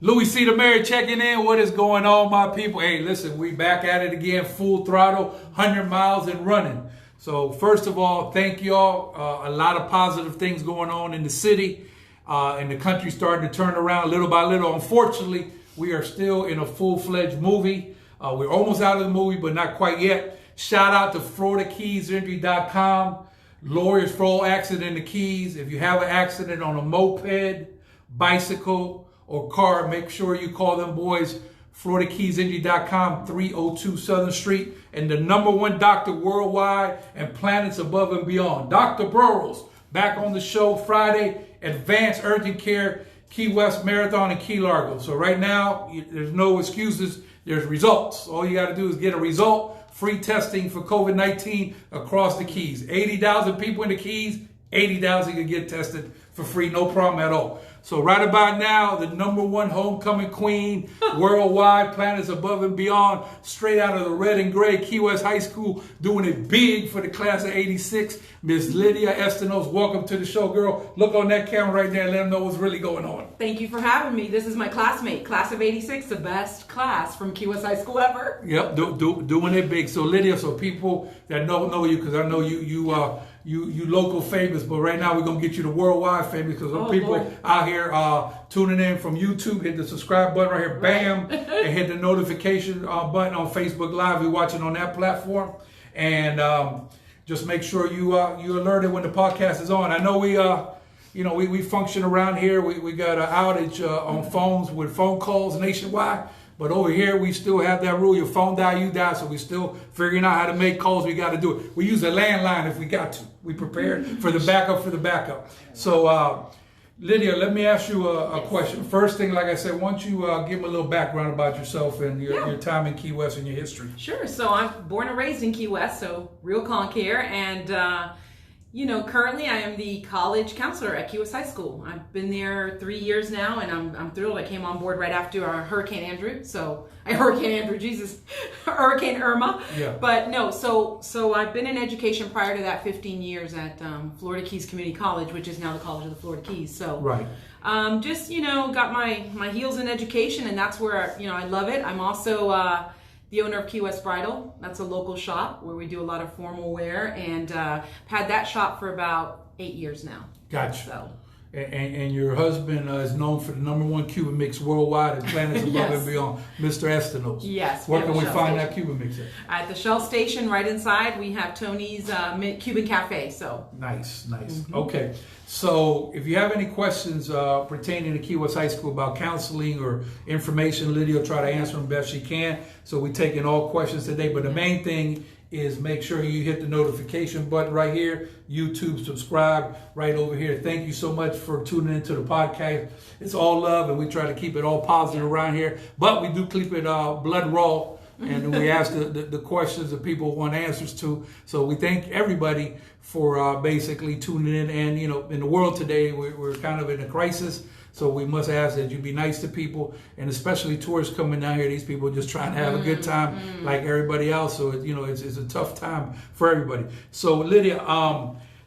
Louie C. the Mayor checking in. What is going on, my people? Hey, listen, we back at it again, full throttle, 100 miles and running. So first of all, thank y'all. A lot of positive things going on in the city, and the country starting to turn around little by little. Unfortunately, we are still in a full-fledged movie. We're almost out of the movie, but not quite yet. Shout out to FloridaKeysInjury.com. Lawyers for all accident in the Keys. If you have an accident on a moped, bicycle, or car, make sure you call them boys. FloridaKeysInjury.com, 302 Southern Street, and the #1 doctor worldwide and planets above and beyond. Dr. Burrows, back on the show Friday, Advanced Urgent Care, Key West Marathon and Key Largo. So right now, there's no excuses, there's results. All you got to do is get a result. Free testing for COVID-19 across the Keys. 80,000 people in the Keys, 80,000 can get tested for free, no problem at all. So right about now, the #1 homecoming queen worldwide, planets above and beyond, straight out of the red and gray Key West High School, doing it big for the class of 86. Miss Lydia Estenoz, welcome to the show, girl. Look on that camera right there and let them know what's really going on. Thank you for having me. This is my classmate, class of 86, the best class from Key West High School ever. Yep, doing it big. So Lydia, so people that don't know you, because I know you local famous, but right now we're gonna get you the worldwide famous, because people Lord. out here tuning in from YouTube. Hit the subscribe button right here, bam, and hit the notification button on Facebook Live. We're watching on that platform, and just make sure you alerted when the podcast is on. I know we function around here. We got an outage on phones with phone calls nationwide. But over here, we still have that rule. Your phone die, you die. So we still figuring out how to make calls. We got to do it. We use a landline if we got to. We prepared for the backup. So, Lydia, let me ask you a question. First thing, like I said, why don't you give me a little background about yourself and your time in Key West and your history? Sure. So I'm born and raised in Key West, so real conch here. And, currently I am the college counselor at Key West High School. I've been there 3 years now, and I'm thrilled. I came on board right after Hurricane Irma. Yeah. But no, so I've been in education prior to that 15 years at Florida Keys Community College, which is now the College of the Florida Keys. So right. Got my heels in education, and that's where I love it. I'm also the owner of Key West Bridal. That's a local shop where we do a lot of formal wear, and had that shop for about 8 years now. Gotcha. So. And your husband is known for the #1 Cuban mix worldwide and planets above Yes. and beyond, Mr. Estenoz. Yes. Where can we find that Cuban mix at? At the Shell Station, right inside, we have Tony's Cuban Cafe. So nice. Okay, so if you have any questions pertaining to Key West High School about counseling or information, Lydia will try to answer them best she can. So we're taking all questions today, but the main thing is make sure you hit the notification button right here, YouTube, subscribe right over here. Thank you so much for tuning into the podcast. It's all love, and we try to keep it all positive around here, but we do keep it blood raw, and we ask the questions that people want answers to. So we thank everybody for basically tuning in. And in the world today, we're kind of in a crisis. So we must ask that you be nice to people, and especially tourists coming down here. These people are just trying to have a good time like everybody else. So it's a tough time for everybody. So Lydia,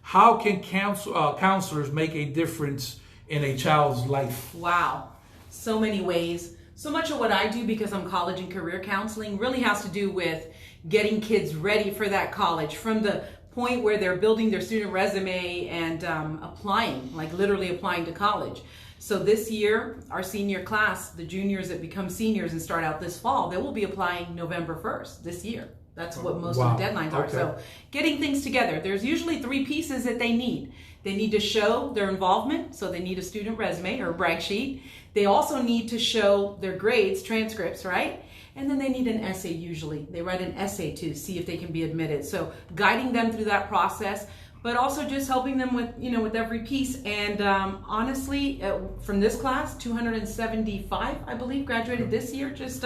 how can counselors make a difference in a child's life? Wow, so many ways. So much of what I do, because I'm college and career counseling, really has to do with getting kids ready for that college, from the point where they're building their student resume and applying, like literally applying to college. So this year, our senior class, the juniors that become seniors and start out this fall, they will be applying November 1st this year. That's what most of the deadlines are. Okay. So getting things together. There's usually 3 pieces that they need. They need to show their involvement, so they need a student resume or a brag sheet. They also need to show their grades, transcripts, right? And then they need an essay usually. They write an essay to see if they can be admitted. So guiding them through that process, but also just helping them with every piece. And honestly, from this class, 275, I believe, graduated this year. Just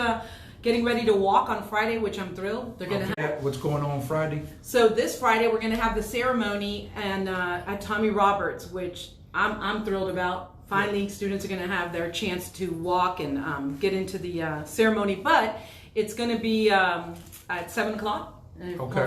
getting ready to walk on Friday, which I'm thrilled. They're gonna have. What's going on Friday? So this Friday, we're gonna have the ceremony and at Tommy Roberts, which I'm thrilled about. Finally, students are gonna have their chance to walk and get into the ceremony, but it's gonna be at 7 o'clock. And Okay.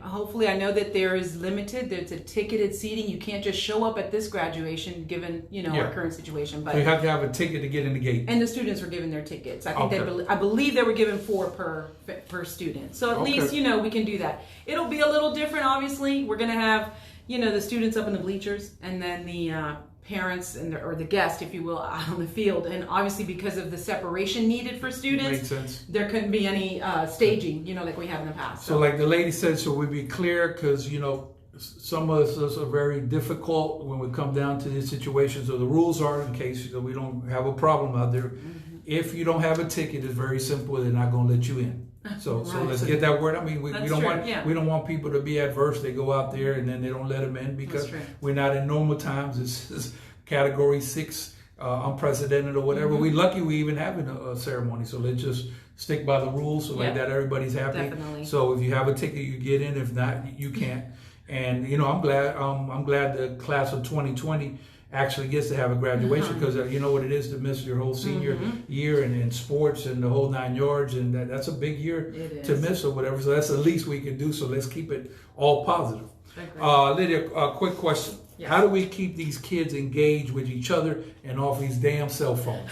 hopefully, I know that there is limited. There's a ticketed seating. You can't just show up at this graduation, given our current situation. But so you have to have a ticket to get in the gate. and the students were given their tickets. I think Okay. I believe they were given 4 per student. So at least we can do that. It'll be a little different. Obviously, we're gonna have the students up in the bleachers, and then the parents or the guest, if you will, out on the field. And obviously, because of the separation needed for students, Makes sense. there couldn't be any staging, like we have in the past. So like the lady said, so we be clear, because some of us are very difficult when we come down to these situations. So the rules are, in case we don't have a problem out there, if you don't have a ticket, it's very simple. They're not going to let you in. So let's get that word. I mean, we don't want people to be adverse. They go out there and then they don't let them in because we're not in normal times. This is category 6, unprecedented or whatever. We're lucky we even having a ceremony. So let's just stick by the rules. So like that, everybody's happy. Definitely. So if you have a ticket, you get in. If not, you can't. And I'm glad the class of 2020 actually gets to have a graduation, because you know what it is to miss your whole senior year and in sports and the whole 9 yards, and that's a big year to miss or whatever. So that's the least we can do. So let's keep it all positive. Lydia, a quick question. Yes. How do we keep these kids engaged with each other and off these damn cell phones?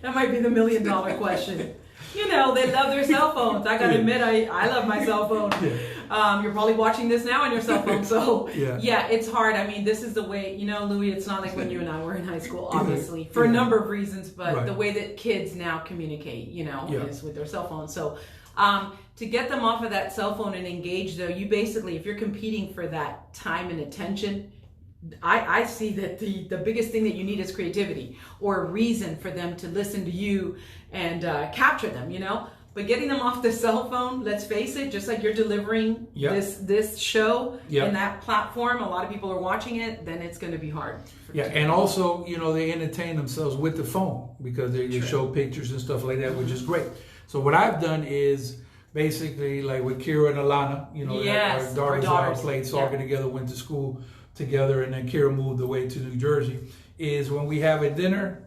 That might be the $1 million question. They love their cell phones. I gotta admit, I love my cell phone. You're probably watching this now on your cell phone, so it's hard. I mean, this is the way, Louie, it's not like when you and I were in high school, obviously, for a number of reasons, but the way that kids now communicate, is with their cell phones. So to get them off of that cell phone and engage, though, you basically, if you're competing for that time and attention, I see that the biggest thing that you need is creativity, or a reason for them to listen to you and capture them, But getting them off the cell phone, let's face it, just like you're delivering this show and that platform, a lot of people are watching it, then it's going to be hard. And also, they entertain themselves with the phone, because they show pictures and stuff like that, which is great. So what I've done is basically, like with Kira and Alana, our daughters played soccer together, went to school together, and then Kira moved away to New Jersey, is when we have a dinner,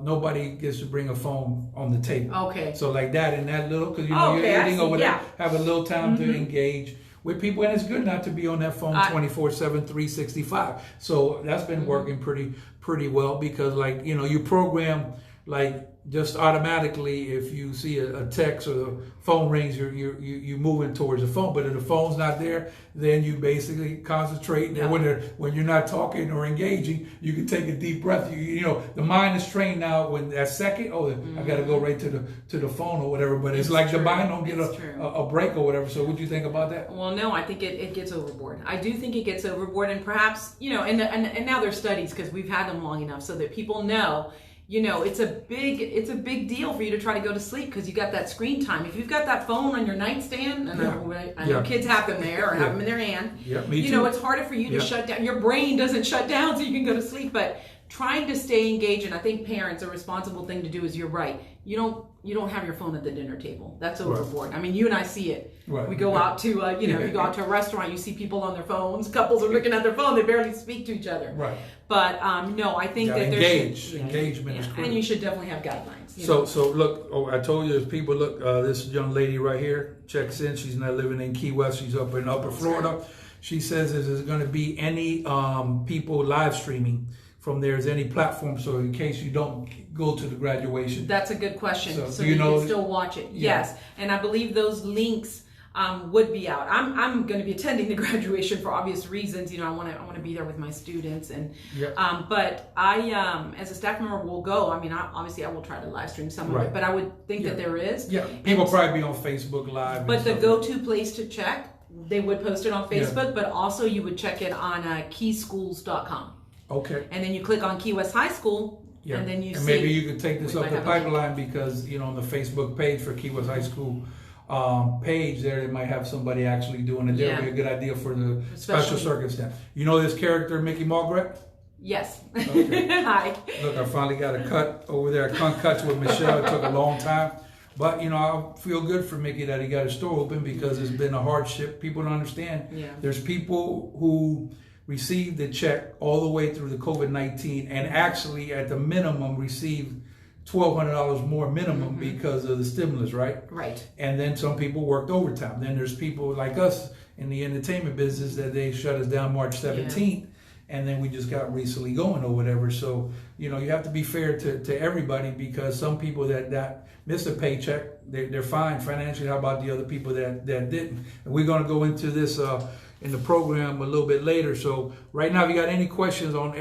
nobody gets to bring a phone on the table. Okay. So like that, and that little, because you're eating or whatever, have a little time to engage with people, and it's good not to be on that phone 24/7, 365. So that's been working pretty well, because you program just automatically, if you see a text or the phone rings, you're moving towards the phone. But if the phone's not there, then you basically concentrate. And when you're not talking or engaging, you can take a deep breath. The mind is trained now. When that second, I got to go right to the phone or whatever. But it's like the mind don't get a break or whatever. So what do you think about that? Well, no, I think it gets overboard. I do think it gets overboard, and perhaps and now there's studies, because we've had them long enough so that people know. It's a big deal for you to try to go to sleep, because you got that screen time. If you've got that phone on your nightstand, and I know kids have them there or have them in their hand, me too. It's harder for you to shut down. Your brain doesn't shut down so you can go to sleep. But trying to stay engaged, and I think parents, a responsible thing to do is, you're right. You don't have your phone at the dinner table. That's overboard. I mean, you and I see it. Right. We go out to you go out to a restaurant, you see people on their phones. Couples are looking at their phone. They barely speak to each other. Right. But no, I think that engagement is critical. And you should definitely have guidelines. So look, I told you, there's people. Look, this young lady right here checks in. She's not living in Key West. She's up in Upper Florida. Right. She says, is there going to be any people live streaming from there? Is any platform, so in case you don't go to the graduation? That's a good question. So you can still watch it. Yes, and I believe those links would be out. I'm going to be attending the graduation for obvious reasons. I want to be there with my students, and but I as a staff member will go. I mean, obviously I will try to live stream some of it, but I would think that there is. Yeah, people probably be on Facebook Live. But the go-to place to check, they would post it on Facebook, but also you would check it on keyschools.com. Okay. And then you click on Key West High School, and then you see. Maybe you could take this up the pipeline, because on the Facebook page for Key West High School page there, they might have somebody actually doing it. That would be a good idea for the special circumstance. You know this character, Mickey Margaret? Yes. Okay. Hi. Look, I finally got a cut over there. Cuts with Michelle. It took a long time. But, I feel good for Mickey that he got his store open, because it's been a hardship. People don't understand. Yeah. There's people who received the check all the way through the COVID-19 and actually at the minimum received $1,200 more minimum because of the stimulus, right? Right. And then some people worked overtime. Then there's people like us in the entertainment business that they shut us down March 17th, and then we just got recently going or whatever. So, you know, you have to be fair to everybody, because some people that miss a paycheck, they're fine financially. How about the other people that didn't? And we're going to go into this in the program a little bit later. So right now, if you got any questions on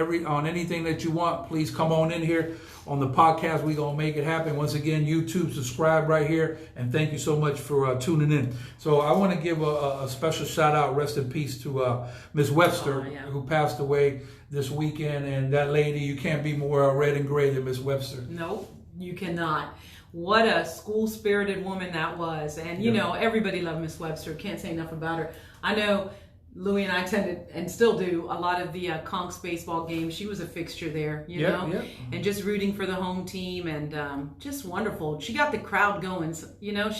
anything that you want, please come on in here on the podcast. We're going to make it happen. Once again, YouTube, subscribe right here. And thank you so much for tuning in. So I want to give a special shout out, rest in peace, to Miss Webster, who passed away this weekend. And that lady, you can't be more red and gray than Miss Webster. No, you cannot. What a school-spirited woman that was. And, you know, everybody loved Miss Webster. Can't say enough about her. I know Louie and I attended, and still do, a lot of the Conks baseball games. She was a fixture there, you know, and just rooting for the home team, and just wonderful. She got the crowd going. So, you know,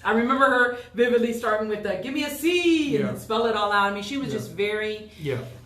I remember her vividly starting with the "Give me a C" and spell it all out. I mean, she was just very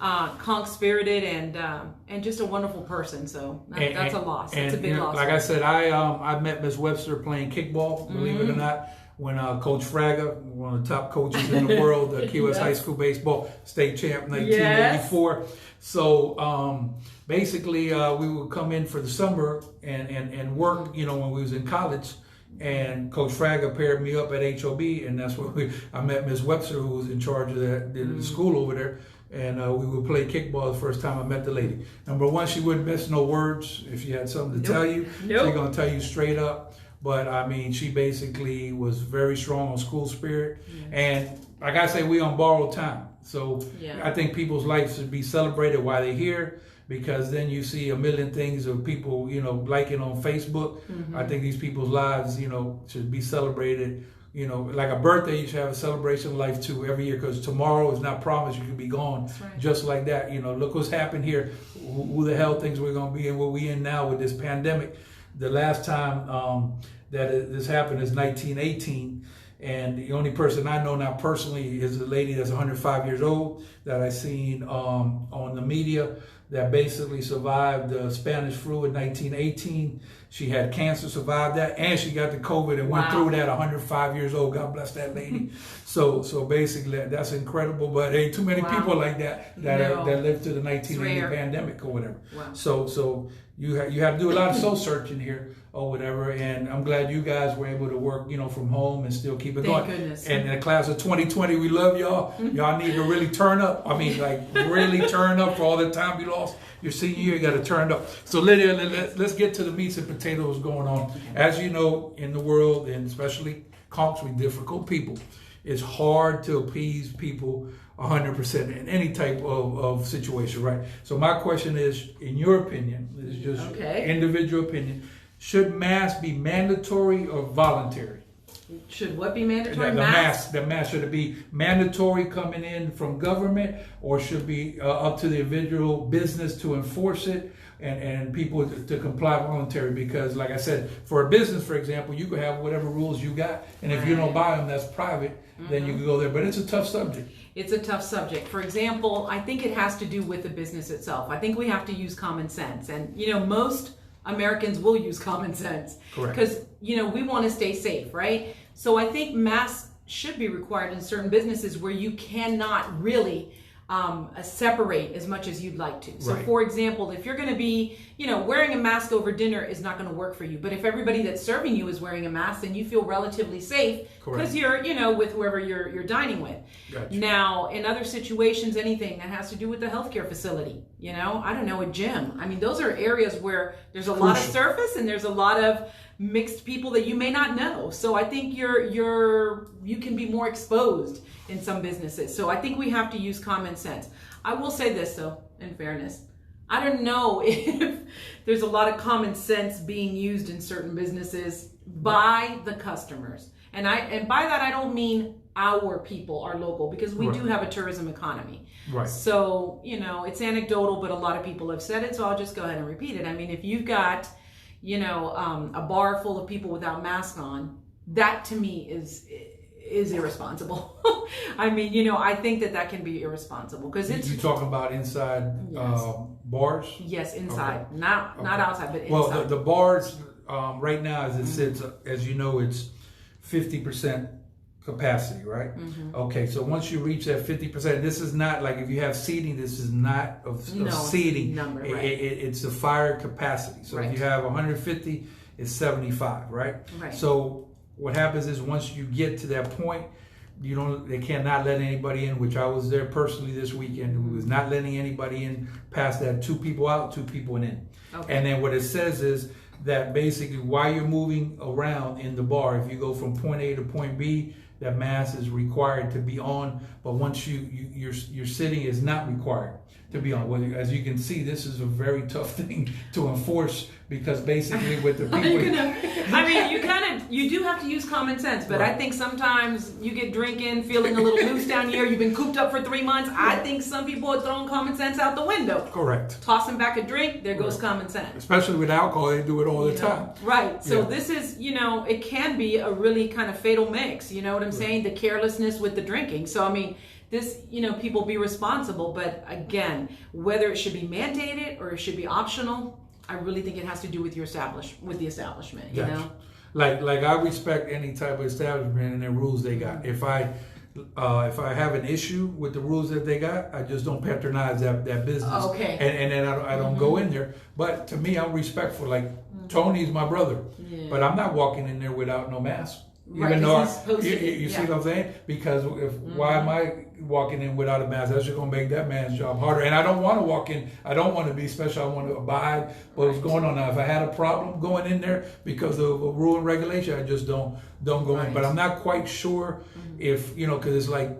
Conks spirited and just a wonderful person. So that's a loss. It's a big loss. Like I said, I met Miss Webster playing kickball, believe it or not, when Coach Fraga, one of the top coaches in the world, Key West High School baseball state champ 1984. So basically, we would come in for the summer and work, you know, when we was in college. And Coach Fraga paired me up at HOB, and that's where I met Miss Webster, who was in charge of the school over there. And we would play kickball the first time I met the lady. Number one, she wouldn't miss no words. If she had something to tell you, she's going to tell you straight up. But I mean, she basically was very strong on school spirit. And like I say, we on borrowed time. So I think people's lives should be celebrated while they're here, because then you see a million things of people, you know, liking on Facebook. I think these people's lives, you know, should be celebrated. You know, like a birthday, you should have a celebration of life too every year, because tomorrow is not promised. You could be gone just like that. You know, look what's happened here. Who the hell thinks we're going to be in what we in now with this pandemic? The last time this happened is 1918, and the only person I know now personally is a lady that's 105 years old that I seen on the media that basically survived the Spanish flu in 1918. She had cancer, survived that, and she got the COVID and went through that 105 years old. God bless that lady. So basically that's incredible. But ain't too many people like that lived through the 1980 pandemic or whatever. So you have to do a lot of soul searching here or whatever, and I'm glad you guys were able to work, you know, from home and still keep it going. Thank goodness. And in the class of 2020, we love y'all. Y'all need to really turn up. I mean, like really turn up for all the time you lost your senior year. You got to turn up. So Lydia, let's get to the meats and potatoes going on. As you know, in the world, and especially Conks, we difficult people. It's hard to appease people 100% in any type of situation, right? So my question is, in your opinion, this is just individual opinion, should masks be mandatory or voluntary? Should what be mandatory? The mask, should it be mandatory coming in from government, or should it be up to the individual business to enforce it and people to comply voluntary? Because like I said, for a business, for example, you could have whatever rules you got, and if you don't buy them, that's private, then you can go there. But it's a tough subject. It's a tough subject. For example, I think it has to do with the business itself. I think we have to use common sense. And, you know, most Americans will use common sense. Correct. Because, you know, we want to stay safe, right? So I think masks should be required in certain businesses where you cannot really separate as much as you'd like to. So for example, if you're going to be, you know, wearing a mask over dinner is not going to work for you. But if everybody that's serving you is wearing a mask, then you feel relatively safe because you're, you know, with whoever you're dining with. Gotcha. Now, in other situations, anything that has to do with the healthcare facility, you know, I don't know, a gym. I mean, those are areas where there's a lot of surface and there's a lot of mixed people that you may not know. So I think you can be more exposed in some businesses. So I think we have to use common sense. I will say this though, in fairness, I don't know if there's a lot of common sense being used in certain businesses by the customers. And by that I don't mean our people, our local, because we do have a tourism economy. Right. So, you know, it's anecdotal, but a lot of people have said it, so I'll just go ahead and repeat it. I mean, if you've got, you know, a bar full of people without masks on, that to me is irresponsible. I mean, you know, I think that can be irresponsible because it's. You talking about inside bars? Yes, inside, Okay. not outside, but inside. Well, the bars right now, as it sits, as you know, it's 50% capacity, right? Okay, so once you reach that 50%, this is not like if you have seating. This is not of seating. Number, right. It's the fire capacity. So if you have 150, it's 75, right? Right. So what happens is once you get to that point, they cannot let anybody in, which I was there personally this weekend. Who was not letting anybody in past that, 2 people out, 2 people in. Okay. And then what it says is that basically while you're moving around in the bar, if you go from point A to point B, that mask is required to be on, but once you're sitting, is not required to be on. Well, as you can see, this is a very tough thing to enforce because basically with the people, you do have to use common sense, but Right. I think sometimes you get drinking, feeling a little loose down here. You've been cooped up for 3 months. I think some people are throwing common sense out the window. Correct. Tossing back a drink, there goes common sense. Especially with alcohol, they do it all the time. Right. So Yeah. this is, it can be a really kind of fatal mix. You know what I'm saying? The carelessness with the drinking. So, I mean, this, people be responsible. But again, whether it should be mandated or it should be optional, I really think it has to do with the establishment, you know? Like I respect any type of establishment and the rules they got. If I have an issue with the rules that they got, I just don't patronize that business. Okay. And then I don't go in there. But to me, I'm respectful. Like Tony's my brother, but I'm not walking in there without no mask. Right, Even though you see what I'm saying? Because why am I walking in without a mask? That's just gonna make that man's job harder. And I don't want to walk in. I don't want to be special. I want to abide what's going on. Now, if I had a problem going in there because of a rule and regulation, I just don't go in. But I'm not quite sure if because it's like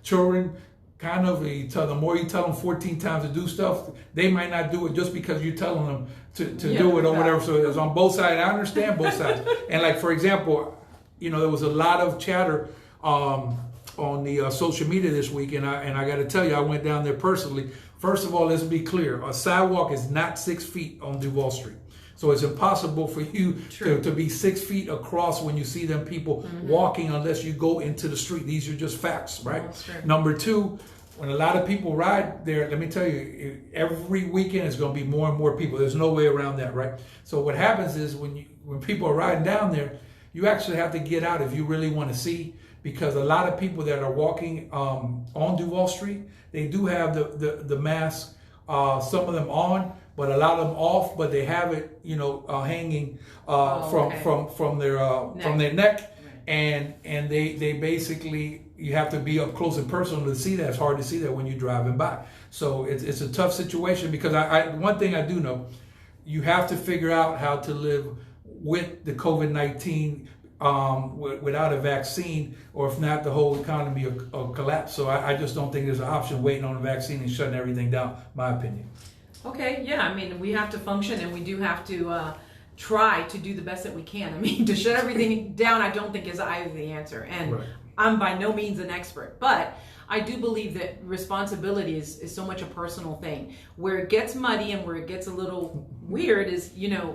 children. Kind of, the more you tell them 14 times to do stuff, they might not do it just because you're telling them to do it or whatever. So it's on both sides. I understand both sides. And like, for example, there was a lot of chatter on the social media this week, and I got to tell you, I went down there personally. First of all, let's be clear: a sidewalk is not 6 feet on Duval Street, so it's impossible for you to be 6 feet across when you see them people walking, unless you go into the street. These are just facts, right? Number 2. When a lot of people ride there, let me tell you, every weekend is going to be more and more people. There's no way around that, right? So what happens is when people are riding down there, you actually have to get out if you really want to see, because a lot of people that are walking on Duval Street, they do have the mask, some of them on, but a lot of them off, but they have it, hanging from their neck, and they basically, you have to be up close and personal to see that. It's hard to see that when you're driving by. So it's a tough situation, because one thing I do know, you have to figure out how to live with the COVID-19 without a vaccine, or if not, the whole economy will collapse. So I just don't think there's an option waiting on a vaccine and shutting everything down, my opinion. Okay, yeah, I mean, we have to function, and we do have to try to do the best that we can. I mean, to shut everything down, I don't think is either the answer. And I'm by no means an expert, but I do believe that responsibility is so much a personal thing. Where it gets muddy and where it gets a little weird is,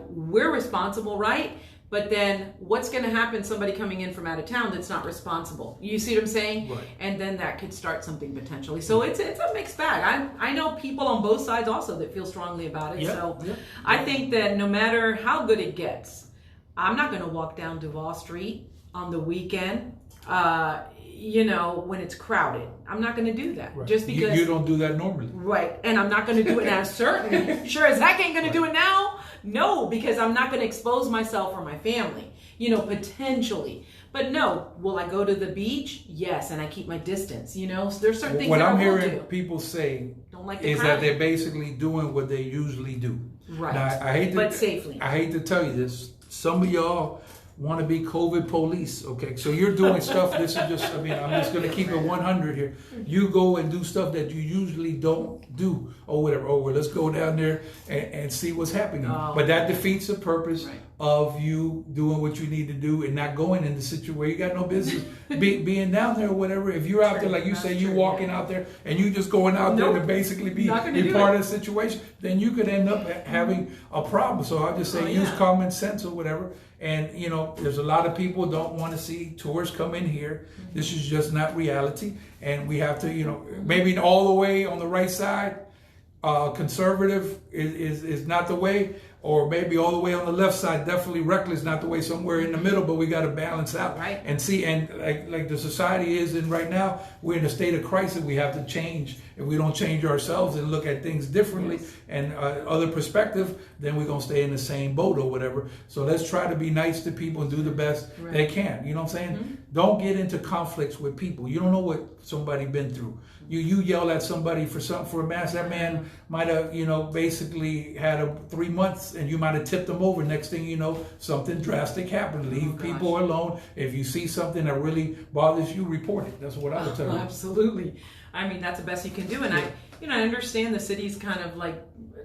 we're responsible, right? But then what's going to happen, somebody coming in from out of town that's not responsible? You see what I'm saying? Right. And then that could start something potentially. So it's a mixed bag. I know people on both sides also that feel strongly about it. I think that no matter how good it gets, I'm not going to walk down Duval Street on the weekend, when it's crowded. I'm not going to do that. Right. Just because you don't do that normally. Right. And I'm not going to do it now. Certainly. Sure as heck ain't going to do it now. No, because I'm not going to expose myself or my family, potentially. But no, will I go to the beach? Yes, and I keep my distance, There's certain things what that I'm I will hearing do. people say Don't like the is crowd. that they're basically doing what they usually do. Right. Now, I hate to, but safely. I hate to tell you this. Some of y'all want to be COVID police, okay? So you're doing stuff, this is just, I'm just going to keep it 100 here. You go and do stuff that you usually don't do, or whatever. Oh, well, let's go down there and see what's happening. But that defeats the purpose of you doing what you need to do and not going in the situation where you got no business being down there or whatever. If you're out there, like you say, you walking out there and you just going out there to basically be part of the situation, then you could end up having a problem. So I'll just say use common sense or whatever. And, you know, there's a lot of people don't want to see tourists come in here. This is just not reality. And we have to, you know, maybe all the way on the right side, conservative is not the way, or maybe all the way on the left side, definitely reckless, not the way, somewhere in the middle, but we got to balance out and see. And like the society is in right now, we're in a state of crisis. We have to change. If we don't change ourselves and look at things differently and other perspective, then we're going to stay in the same boat or whatever. So let's try to be nice to people and do the best they can. You know what I'm saying? Don't get into conflicts with people. You don't know what somebody been through. You yell at somebody for something, for a mass, that man might have, you know, basically had 3 months and you might have tipped them over. Next thing you know, something drastic happened. Leave people alone. If you see something that really bothers you, report it. That's what I would tell you. Absolutely. I mean, that's the best you can do. And I understand the city's kind of like,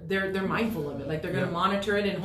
they're mindful of it. Like they're going to monitor it and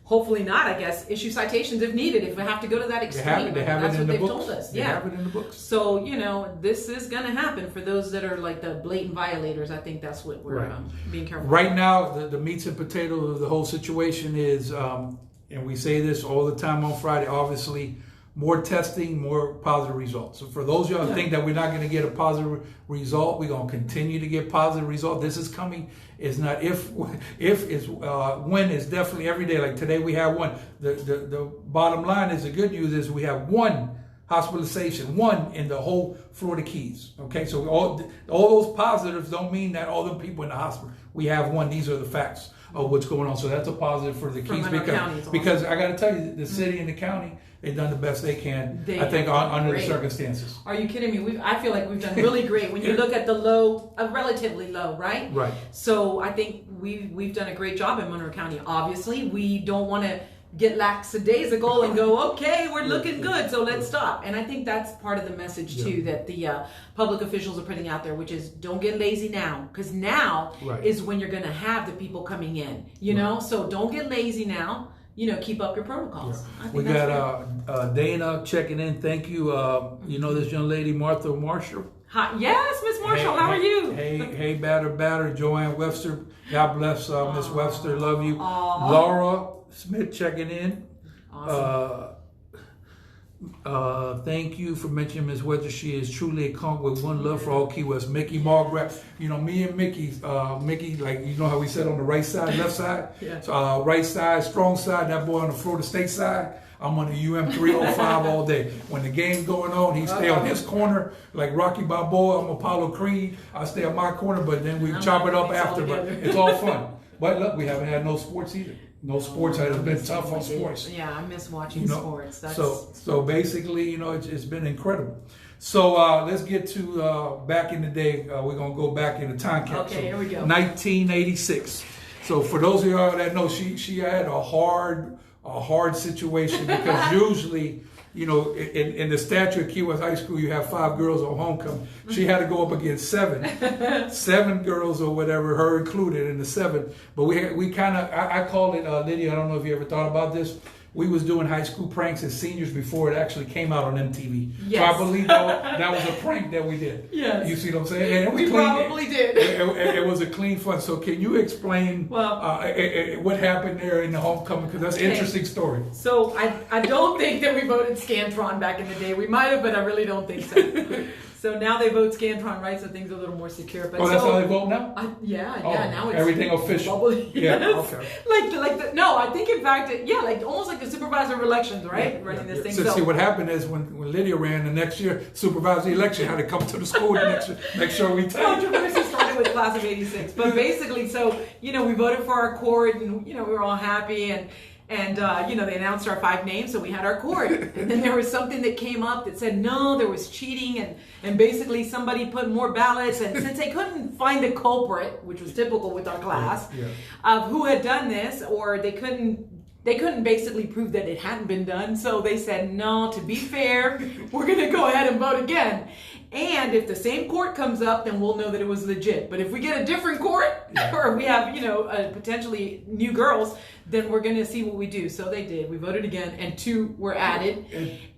hopefully not, I guess, issue citations if needed, if we have to go to that extreme. That's what they've told us. They have it in the books. So, you know, this is going to happen for those that are like the blatant violators. I think that's what we're being careful right now, the meats and potatoes of the whole situation is, and we say this all the time on Friday, obviously, more testing, more positive results. So for those of y'all who think that we're not going to get a positive result, we're going to continue to get positive results. This is coming. It's not if it's when. It's definitely every day. Like today we have one. The bottom line is, the good news is we have one hospitalization, one in the whole Florida Keys. Okay, so all those positives don't mean that all the people in the hospital. We have one. These are the facts of what's going on. So that's a positive for the Keys because I got to tell you, the city and the county, they've done the best they can, I think, under the circumstances. Are you kidding me? I feel like we've done really great when you look at the low, relatively low, right? Right. So I think we've done a great job in Monroe County. Obviously, we don't want to get lackadaisical and go, okay, we're looking good, so let's stop. And I think that's part of the message too that the public officials are putting out there, which is don't get lazy now, because now is when you're going to have the people coming in. You know, so don't get lazy now. You know, keep up your protocols. We got Dana checking in. Thank you. You know this young lady, Martha Marshall. Hi. Yes, Miss Marshall. How are you? Hey, batter. Joanne Webster. God bless Miss Webster. Love you. Laura Smith checking in. Awesome. Thank you for mentioning Ms. Webster. She is truly a conch with one love for all Key West. Mickey Margaret, you know, me and Mickey, like, you know how we said on the right side, left side? So, right side, strong side, that boy on the Florida State side. I'm on the UM 305 all day. When the game's going on, he stay on his corner, like Rocky Balboa. I'm Apollo Creed. I stay on my corner, but then we chop it up after. But it's all fun. But look, we haven't had no sports either. No sports. It's been tough on sports. Yeah, I miss watching sports. So basically, you know, it's been incredible. So let's get to back in the day. We're gonna go back in the time capsule. Okay, here we go. 1986. So for those of y'all that know, she had a hard situation because usually, you know, in the statute of Key West High School, you have 5 girls on homecoming. She had to go up against 7 girls or whatever, her included in the 7. But we kind of, I call it, Lydia, I don't know if you ever thought about this. We was doing high school pranks as seniors before it actually came out on MTV. Yes. So I believe that was a prank that we did. Yes. You see what I'm saying? And it was we clean. probably did. It was a clean fun. So can you explain what happened there in the homecoming? Because that's an interesting story. So I don't think that we voted Scantron back in the day. We might have, but I really don't think so. So now they vote Scantron, right? So things are a little more secure. But that's how they vote now? Now it's everything official. Bubbly. Yeah, yes. okay. No, I think in fact, like almost like the supervisor elections, right? Running this thing. So see, what happened is when Lydia ran the next year, supervisor election had to come to the school the next year, make sure we take. Controversy started with class of '86, but basically, so you know, we voted for our court, and you know, we were all happy, and you know, they announced our 5 names, so we had our court. And then there was something that came up that said, no, there was cheating, and basically somebody put more ballots, and since they couldn't find the culprit, which was typical with our class, of who had done this, or they couldn't basically prove that it hadn't been done, so they said, no, to be fair, we're going to go ahead and vote again. And if the same court comes up, then we'll know that it was legit. But if we get a different court, or we have, potentially new girls, then we're going to see what we do. So they did. We voted again, and 2 were added.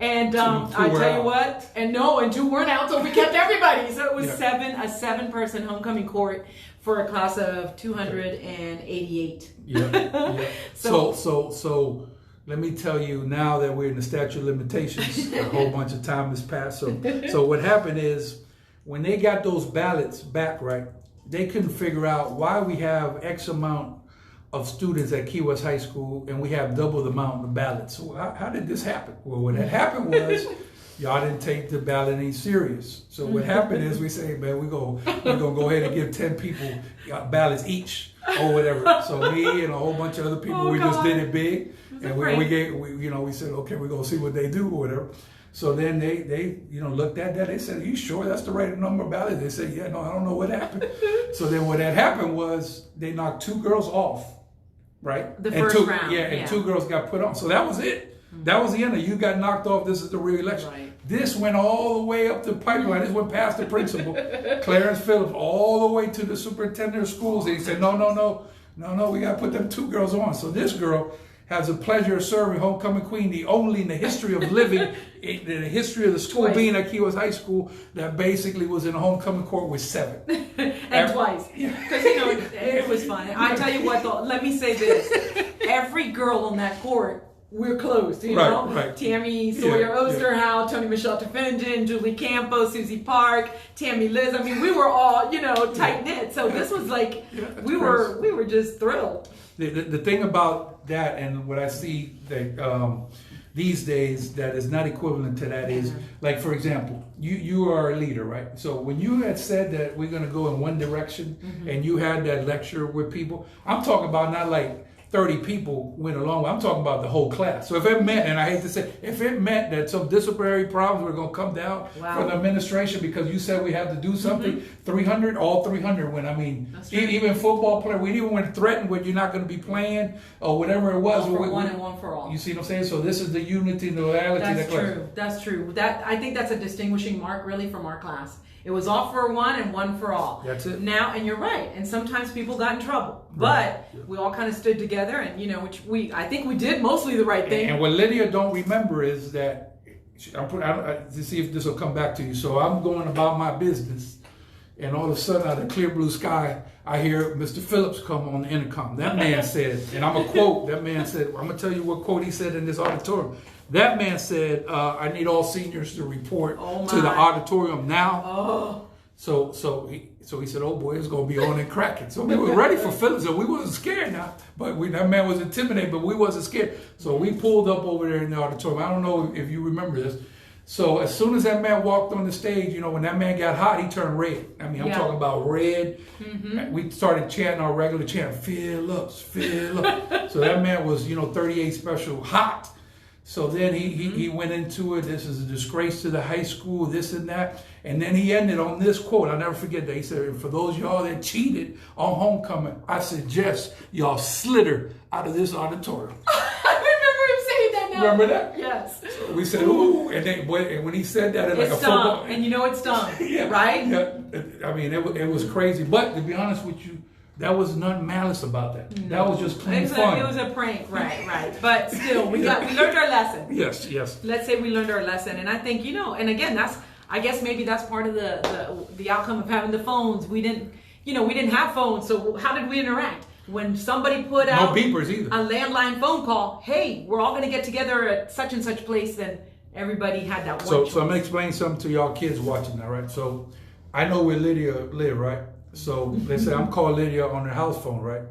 And I tell you what, and 2 weren't out, so we kept everybody. So it was a 7-person homecoming court for a class of 288. Yeah. So let me tell you, now that we're in the statute of limitations, a whole bunch of time has passed. So what happened is, when they got those ballots back, right, they couldn't figure out why we have X amount of students at Key West High School and we have double the amount of ballots. So how did this happen? Well, what had happened was, y'all didn't take the balloting serious. So what happened is, we say, man, we're gonna go ahead and give 10 people ballots each or whatever. So me and a whole bunch of other people, just did it big. And we said, okay, we're gonna see what they do or whatever. So then they looked at that. They said, are you sure that's the right number of ballots? They said, yeah, no, I don't know what happened. So then what had happened was, they knocked 2 girls off, right? The first round. Yeah, and 2 girls got put on. So that was it. That was the end of it. You got knocked off. This is the re-election. Right. This went all the way up the pipeline. This went past the principal, Clarence Phillips, all the way to the superintendent of schools. And he said, no, we got to put them 2 girls on. So this girl has the pleasure of serving homecoming queen, the only in the history of living, in the history of the school being at Key West High School, that basically was in a homecoming court with 7. and twice. Because, it was fun. I tell you what, though, let me say this. Every girl on that court, we're close, know? Right. Tammy Sawyer Osterhout, Tony Michelle Tefingen, Julie Campos, Susie Park, Tammy Liz. I mean, we were all, tight knit. So this was like, we were just thrilled. The thing about that, and what I see that these days that is not equivalent to that is, like, for example, you are a leader, right? So when you had said that we're going to go in one direction, and you had that lecture with people, I'm talking about not like 30 people went along. I'm talking about the whole class. So if it meant, and I hate to say, if it meant that some disciplinary problems were going to come down from the administration because you said we had to do something, 300, all 300 went. I mean, even football player, we even went threatened with you're not going to be playing or whatever it was. One for one and one for all. You see what I'm saying? So this is the unity and the loyalty. That's true. I think that's a distinguishing mark really from our class. It was all for one and one for all. That's it. Now, and you're right. And sometimes people got in trouble, but we all kind of stood together, and I think we did mostly the right thing. And what Lydia don't remember is that to see if this will come back to you. So I'm going about my business, and all of a sudden, out of clear blue sky, I hear Mr. Phillips come on the intercom. That man said, and I'm a quote. That man said, I'm gonna tell you what quote he said in this auditorium. That man said, I need all seniors to report to the auditorium now. Oh. So he said, oh boy, it's going to be on and cracking. So we were ready for Phillips, and we wasn't scared now. But that man was intimidated, but we wasn't scared. So we pulled up over there in the auditorium. I don't know if you remember this. So as soon as that man walked on the stage, when that man got hot, he turned red. I mean, I'm talking about red. We started chanting our regular chant, Phillips, Phillips. So that man was, 38 special hot. So then he went into it. This is a disgrace to the high school, this and that. And then he ended on this quote. I'll never forget that. He said, for those of y'all that cheated on homecoming, I suggest y'all slither out of this auditorium. I remember him saying that now. Remember that? Yes. So we said, ooh. And when he said that, it's like a football. And it's done, right? Yeah. I mean, it was crazy. But to be honest with you, that was nothing malice about that. No. That was just plain fun. It was a prank, right. But still, we learned our lesson. Yes. Let's say we learned our lesson, and I think and again, I guess maybe that's part of the outcome of having the phones. We didn't have phones, so how did we interact? When somebody put out no beepers either. A landline phone call, hey, we're all going to get together at such and such place, then everybody had that one. So I'm gonna explain something to y'all kids watching now, right? So I know where Lydia live, right? So let's say I'm calling Lydia on her house phone, right?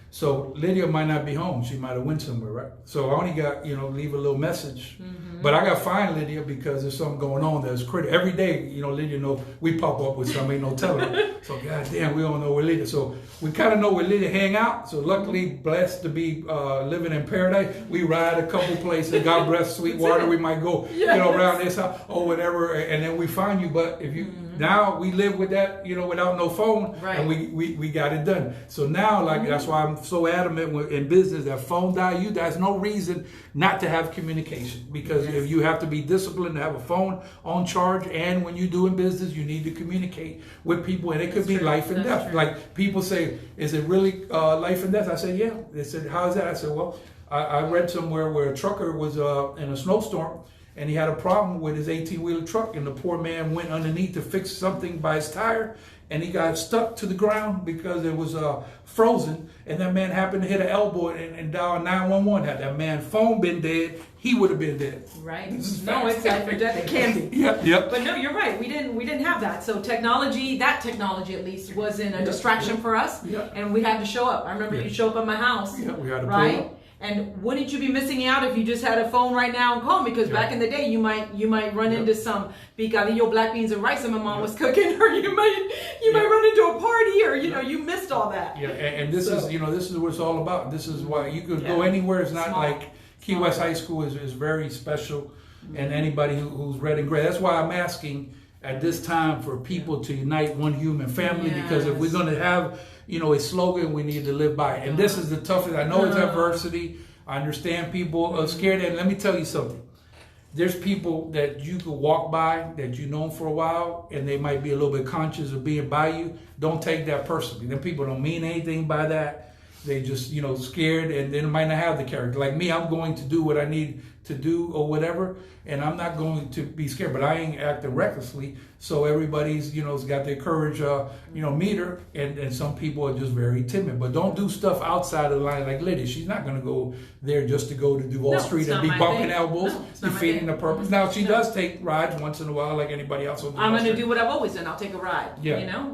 So Lydia might not be home. She might have went somewhere, right? So I only got, leave a little message. But I got to find Lydia because there's something going on that's critical. Every day, Lydia know we pop up with something, ain't no telling her. So goddamn, we don't know where Lydia. So we kind of know where Lydia hang out. So luckily, blessed to be living in paradise. We ride a couple places. God bless Sweetwater. We might go, around this house or whatever, and then we find you. But if you Now we live with that, without no phone, Right. and we got it done. So now, that's why I'm so adamant in business that phone die. There's no reason not to have communication, because if you have to be disciplined to have a phone on charge, and when you're doing business, you need to communicate with people, and it could be life and death. Like people say, is it really life and death? I said, yeah. They said, how is that? I said, well, I read somewhere where a trucker was in a snowstorm, and he had a problem with his 18-wheeler truck, and the poor man went underneath to fix something by his tire, and he got stuck to the ground because it was frozen, and that man happened to hit an elbow and dial 911. Had that man's phone been dead, he would have been dead. Right. No, it's life or death. It can be. Yep. But no, you're right. We didn't have that. So technology at least, wasn't a distraction for us, and we had to show up. I remember you show up at my house, we had to right? pull up. And wouldn't you be missing out if you just had a phone right now and call me? Because back in the day, you might run into some picadillo, black beans and rice that my mom was cooking, or you might run into a party, or you missed all that. Yeah, and this is this is what it's all about. This is why you could go anywhere. It's not like Key West High School is very special, and anybody who's red and gray. That's why I'm asking at this time for people to unite one human family, because if we're going to have a slogan, we need to live by it. And this is the toughest. I know it's adversity. I understand people are scared. And let me tell you something. There's people that you could walk by that you've known for a while, and they might be a little bit conscious of being by you. Don't take that personally. Them people don't mean anything by that. They just, scared, and they might not have the character. Like me, I'm going to do what I need to do or whatever, and I'm not going to be scared, but I ain't acting recklessly. So everybody's, has got their courage, meter, and some people are just very timid. But don't do stuff outside of the line like Lydia. She's not going to go there just to go to Duval Street and be bumping elbows, defeating the purpose. Now, she does take rides once in a while like anybody else. I'm going to do what I've always done. I'll take a ride,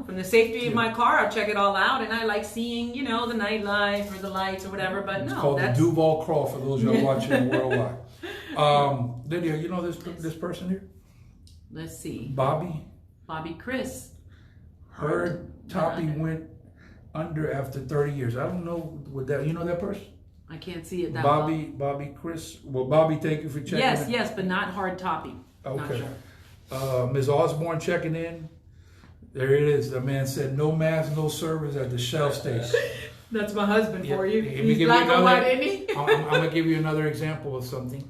from the safety of my car. I'll check it all out, and I like seeing, the nightlife or the lights or whatever, but it's called the Duval Crawl for those y'all watching worldwide. Lydia, this person here? Let's see. Bobby Chris. Her toppy went under after 30 years. I don't know what that. You know that person? I can't see it that Bobby Chris. Well, Bobby, thank you for checking. Yes, but not hard toppy. Okay. Ms. Osborne checking in. There it is. The man said no mask, no service at the Shell station. That's my husband for you. He's black and white, isn't he? I'm going to give you another example of something.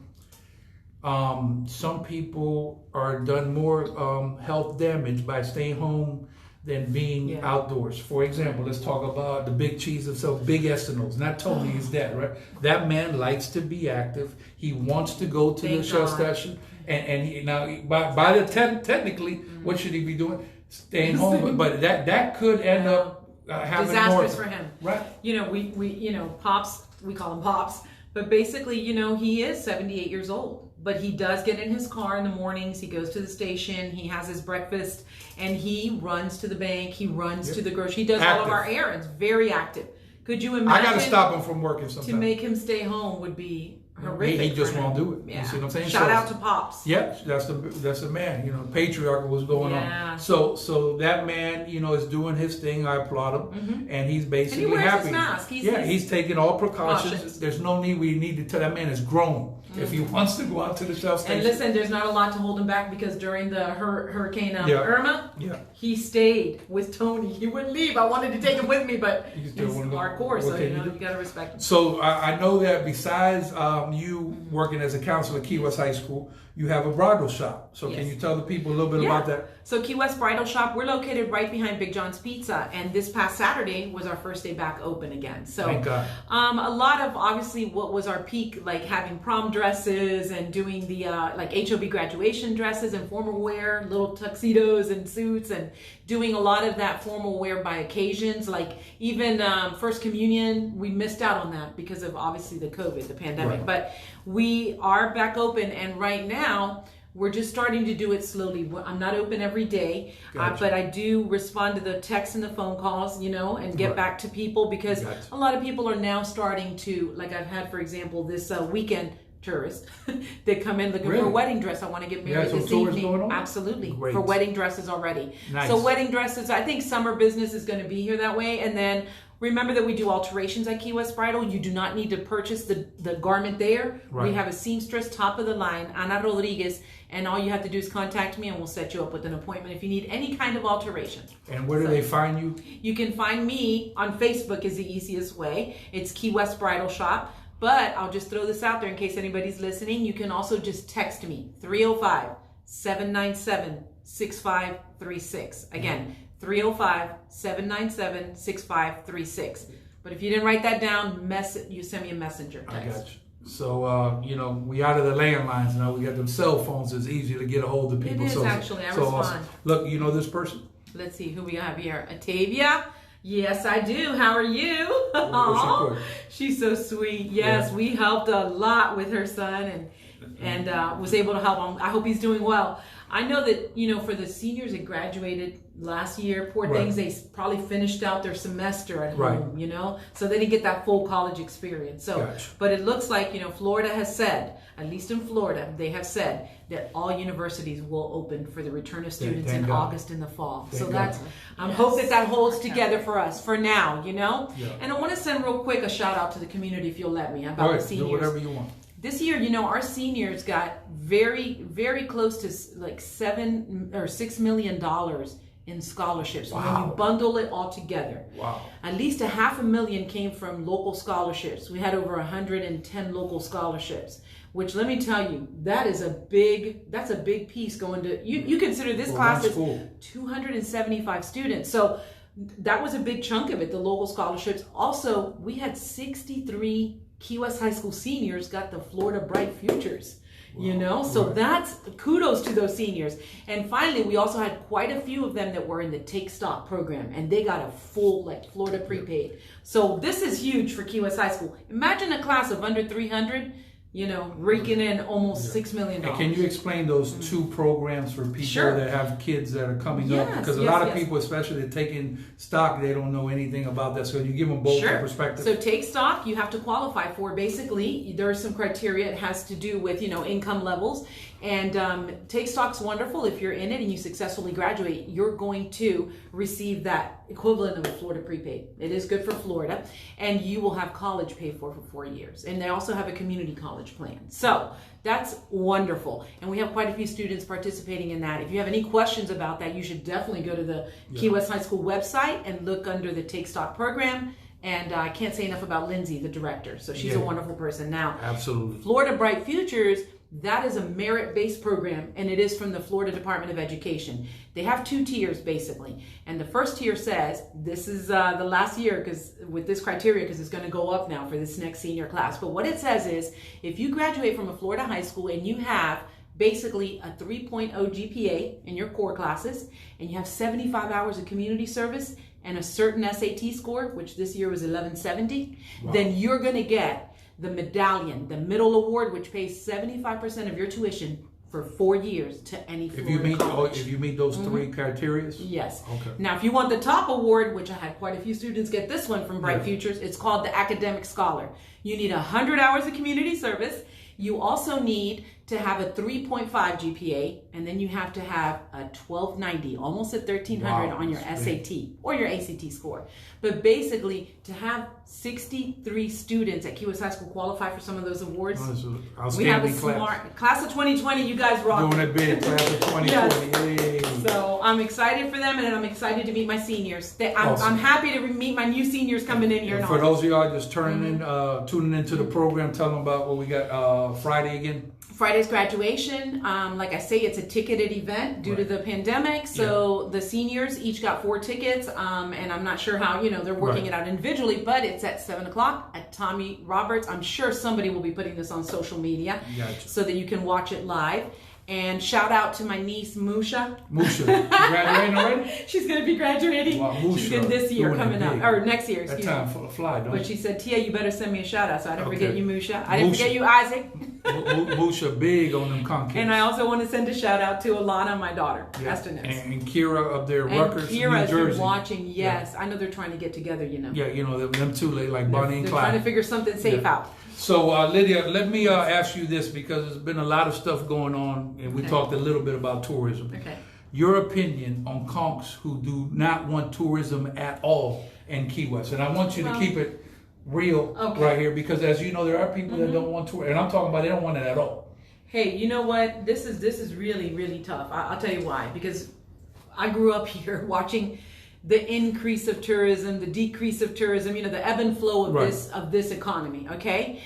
Some people are done more health damage by staying home than being outdoors. For example, let's talk about the big cheese himself, Big Estenoz. Not Tony, his dad, right? That man likes to be active. He wants to go to the Shell station. And he, now, by the technically, what should he be doing? Staying home. But that could end up having disastrous for him. Right. We Pops, we call him Pops. But basically, he is 78 years old. But he does get in his car in the mornings. He goes to the station. He has his breakfast. And he runs to the bank. He runs to the grocery. He does all of our errands. Very active. Could you imagine? I got to stop him from working sometimes. To make him stay home would be horrific. He just won't do it. Yeah. You see what I'm saying? Shout out to Pops. Yeah, that's the man. Patriarch was going on. So that man, is doing his thing. I applaud him, and he's basically and he wears happy. His mask. He's taking all precautions. There's no need. We need to tell that man is grown. If he wants to go out to the Shell station. And listen, there's not a lot to hold him back, because during the Hurricane Irma, he stayed with Tony. He wouldn't leave. I wanted to take him with me, but he's hardcore, so you got to respect him. So I know that besides you working as a counselor at Key West High School, you have a bridal shop. So can you tell the people a little bit about that? So Key West Bridal Shop, we're located right behind Big John's Pizza, and this past Saturday was our first day back open again. So thank God. A lot of obviously what was our peak, like having prom dresses and doing the like HOB graduation dresses and formal wear, little tuxedos and suits, and doing a lot of that formal wear by occasions, like even First Communion. We missed out on that because of obviously the COVID, the pandemic. Right. But we are back open, and right now we're just starting to do it slowly. I'm not open every day, but I do respond to the texts and the phone calls, and get back to people, because a lot of people are now starting to, like I've had, for example, this weekend, tourists that come in looking for a wedding dress. I want to get married this tours evening. Going on? Absolutely. Great. For wedding dresses already. Nice. So wedding dresses, I think summer business is going to be here that way. And then remember that we do alterations at Key West Bridal. You do not need to purchase the garment there. Right. We have a seamstress, top of the line, Ana Rodriguez, and all you have to do is contact me and we'll set you up with an appointment if you need any kind of alteration. And where do they find you? You can find me on Facebook is the easiest way. It's Key West Bridal Shop. But I'll just throw this out there in case anybody's listening. You can also just text me, 305-797-6536. Again, 305-797-6536. But if you didn't write that down, you send me a messenger text. I got you. So, we out of the landlines now. We got them cell phones. It's easy to get a hold of people. It is actually. I respond. Awesome. Look, you know this person? Let's see who we have here. Atavia. Yes, I do. How are you? What's she's so sweet. Yes, we helped a lot with her son and was able to help him. I hope he's doing well. I know that, for the seniors that graduated last year, poor things, they probably finished out their semester at home, so they didn't get that full college experience. So, but it looks like, Florida has said, at least in Florida, they have said that all universities will open for the return of students in August and the fall. So that's, I hope that holds together for us for now, And I want to send real quick a shout out to the community, if you'll let me, about the seniors. Do whatever you want. This year, our seniors got very, very close to like $7 or $6 million in scholarships. Wow. When you bundle it all together. Wow. At least $500,000 came from local scholarships. We had over 110 local scholarships, which let me tell you, that's a big piece going to, you consider this class is 275 students. So that was a big chunk of it, the local scholarships. Also, we had 63 Key West High School seniors got the Florida Bright Futures, so that's kudos to those seniors. And finally, we also had quite a few of them that were in the Take Stock program, and they got a full Florida prepaid. So this is huge for Key West High School. Imagine a class of under 300, raking in almost $6 million. And can you explain those two programs for people that have kids that are coming up? Because a lot of people, especially that taking stock, they don't know anything about that. So you give them both the perspective. So Take Stock, you have to qualify for. Basically, there are some criteria. It has to do with, income levels. And Take Stock's wonderful. If you're in it and you successfully graduate, you're going to receive that equivalent of a Florida prepaid. It is good for Florida. And you will have college paid for 4 years. And they also have a community college plan. So that's wonderful. And we have quite a few students participating in that. If you have any questions about that, you should definitely go to the Key West High School website and look under the Take Stock program. And I can't say enough about Lindsay, the director. So she's a wonderful person. Now, absolutely. Florida Bright Futures, that is a merit-based program, and it is from the Florida Department of Education. They have 2 tiers, basically. And the first tier says, this is the last year with this criteria, because it's going to go up now for this next senior class. But what it says is, if you graduate from a Florida high school and you have basically a 3.0 GPA in your core classes, and you have 75 hours of community service and a certain SAT score, which this year was 1170, then you're going to get the medallion, the middle award, which pays 75% of your tuition for 4 years to any Florida college. If you meet those 3 criteria? Yes. Okay. Now, if you want the top award, which I had quite a few students get this one from Bright Futures, it's called the Academic Scholar. You need 100 hours of community service. You also need to have a 3.5 GPA, and then you have to have a 1290, almost a 1300 on your SAT or your ACT score. But basically, to have 63 students at Key West High School qualify for some of those awards, we have a smart class of 2020. You guys rock. Doing it big, class of 2020. Yes. So I'm excited for them, and I'm excited to meet my seniors. I'm happy to meet my new seniors coming in here. For those of y'all just tuning into the program, tell them about what we got Friday again. Friday's graduation, like I say, it's a ticketed event due to the pandemic. So the seniors each got 4 tickets, and I'm not sure how, they're working it out individually, but it's at 7 o'clock at Tommy Roberts. I'm sure somebody will be putting this on social media so that you can watch it live. And shout out to my niece, Musha. Musha, graduating already? She's going to be graduating. Wow, Musha, she's going this year coming up, or next year, excuse me. That time fly, don't But she said, Tia, you better send me a shout out, so I didn't forget you, Musha. I didn't forget you, Isaac. Musha big on them concave. And I also want to send a shout out to Alana, my daughter, Estenoz. And Kira up there, Rutgers, New Kira, Jersey. if you're watching, yes. I know they're trying to get together, you know. Yeah, you know, them two, like Bonnie and They're Clyde. trying to figure something safe out. So, Lydia, let me ask you this, because there's been a lot of stuff going on, and we talked a little bit about tourism. Okay. Your opinion on conks who do not want tourism at all in Key West. And I want you to keep it real right here, because as you know, there are people that don't want tourism. And I'm talking about they don't want it at all. Hey, you know what? This is really, really tough. I'll tell you why. Because I grew up here watching the increase of tourism, the decrease of tourism, you know, the ebb and flow of this economy, okay?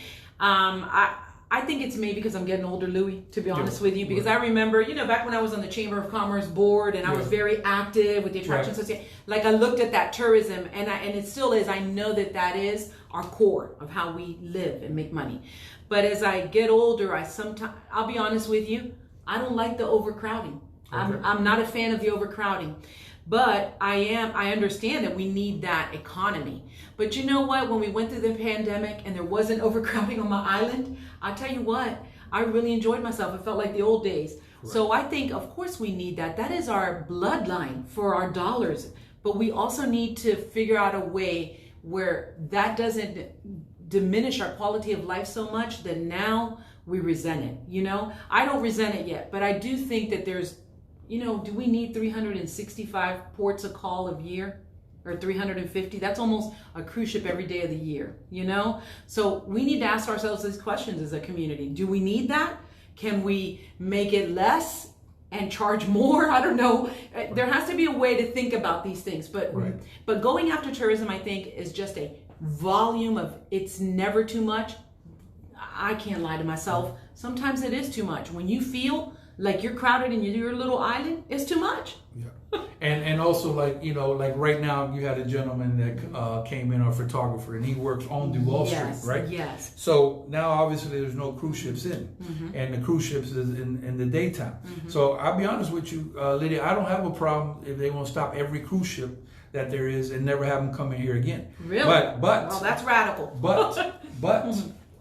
I think it's maybe because I'm getting older, Louie, to be honest with you, because I remember, you know, back when I was on the Chamber of Commerce board and I was very active with the Attraction Association, like I looked at that tourism and it still is. I know that is our core of how we live and make money. But as I get older, I'll be honest with you, I don't like the overcrowding. I'm not a fan of the overcrowding. But I understand that we need that economy. But you know what? When we went through the pandemic and there wasn't overcrowding on my island, I'll tell you what, I really enjoyed myself. It felt like the old days. Right. So I think, of course, we need that. That is our bloodline for our dollars. But we also need to figure out a way where that doesn't diminish our quality of life so much that now we resent it. You know, I don't resent it yet, but I do think that there's, you know, do we need 365 ports of call a year or 350? That's almost a cruise ship every day of the year, you know? So we need to ask ourselves these questions as a community. Do we need that? Can we make it less and charge more? I don't know. There has to be a way to think about these things. But going after tourism, I think, is just a volume of, it's never too much. I can't lie to myself. Sometimes it is too much. When you feel like you're crowded in your little island, it's too much. Yeah. And also, like, you know, like right now you had a gentleman that came in, a photographer, and he works on Duval Street, right? Yes. So now obviously there's no cruise ships in, and the cruise ships is in the daytime. So I'll be honest with you, Lydia, I don't have a problem if they want to stop every cruise ship that there is and never have them come in here again. Really? But well, that's radical. But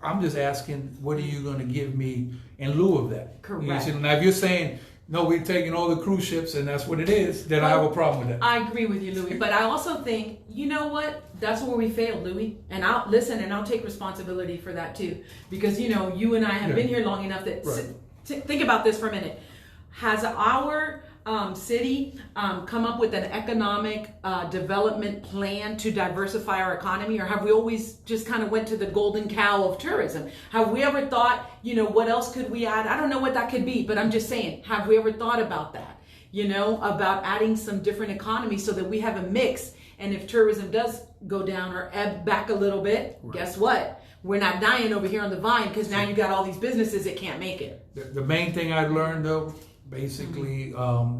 I'm just asking, what are you going to give me in lieu of that? Correct. You know, so now if you're saying, no, we're taking all the cruise ships and that's what it is, then I have a problem with that. I agree with you, Louie. But I also think, you know what? That's where we failed, Louie. And I'll take responsibility for that too. Because, you know, you and I have been here long enough that, think about this for a minute. Has our city come up with an economic development plan to diversify our economy, or have we always just kind of went to the golden cow of tourism? Have we ever thought, you know, what else could we add? I don't know what that could be, but I'm just saying, have we ever thought about that? You know, about adding some different economies so that we have a mix, and if tourism does go down or ebb back a little bit, guess what? We're not dying over here on the vine, because now you got all these businesses that can't make it. The main thing I learned, though, basically,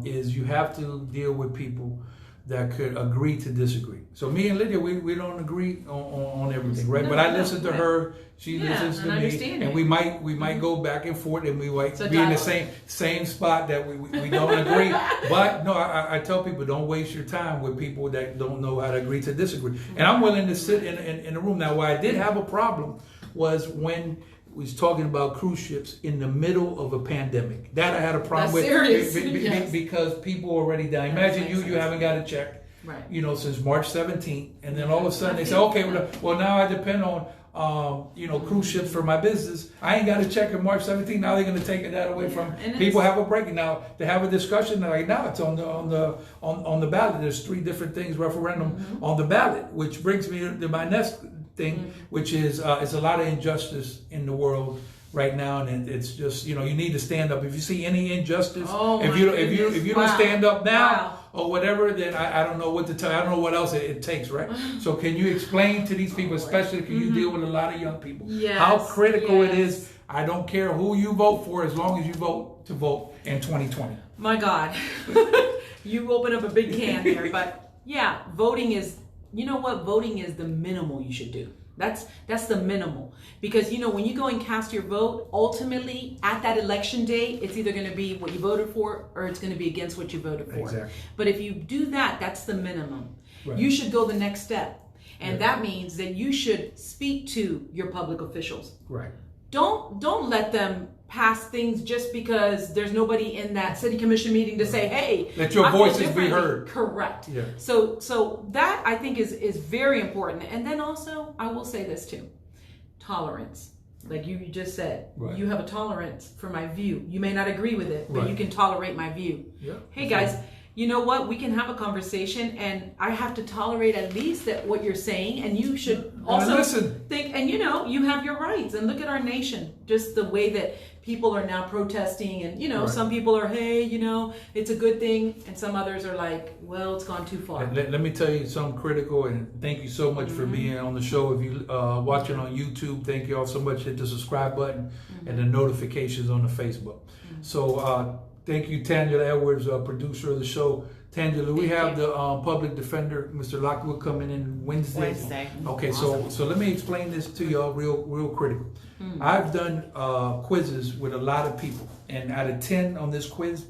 is you have to deal with people that could agree to disagree. So me and Lydia, we don't agree on everything, right? But I listen to her, she listens to me, and we might go back and forth, and we might be in the same spot that we don't agree. But no, I tell people, don't waste your time with people that don't know how to agree to disagree. And I'm willing to sit in a room. Now, why I did have a problem was when we was talking about cruise ships in the middle of a pandemic. That I had a problem with because people already died. Imagine you haven't got a check, you know, since March 17th, and then all of a sudden they say, okay, well now I depend on cruise ships for my business. I ain't got a check in March 17th. Now they're going to take that away from people. Have a break now. They have a discussion. Like now it's on the ballot. There's 3 different things referendum on the ballot, which brings me to my next thing, which is it's a lot of injustice in the world right now, and it's just, you know, you need to stand up. If you see any injustice, if you don't stand up now or whatever, then I don't know what to tell you. I don't know what else it takes, right? So can you explain to these people, especially because you deal with a lot of young people, how critical it is? I don't care who you vote for, as long as you vote in 2020. My God, you open up a big can there, but yeah, voting is. You know what? Voting is the minimal you should do. That's the minimal. Because, you know, when you go and cast your vote, ultimately at that election day, it's either going to be what you voted for or it's going to be against what you voted for. Exactly. But if you do that, that's the minimum. Right. You should go the next step. And that means that you should speak to your public officials. Right. don't let them pass things just because there's nobody in that city commission meeting to say, hey, let your voices be heard. Correct. Yeah. So that I think is very important. And then also I will say this too, tolerance. Like you just said, you have a tolerance for my view. You may not agree with it, but you can tolerate my view. Yeah. Hey guys, you know what? We can have a conversation, and I have to tolerate at least that what you're saying, and you should also think. And you have your rights. And look at our nation, just the way that people are now protesting, and some people are, hey, it's a good thing, and some others are like, well, it's gone too far. Let me tell you something critical, and thank you so much for being on the show. If you watching on YouTube, thank you all so much. Hit the subscribe button and the notifications on the Facebook. So thank you, Tangela Edwards, producer of the show. Tangela, we have the public defender, Mr. Lockwood, coming in Wednesday. Okay, awesome. so let me explain this to y'all real critical. I've done quizzes with a lot of people, and out of 10 on this quiz,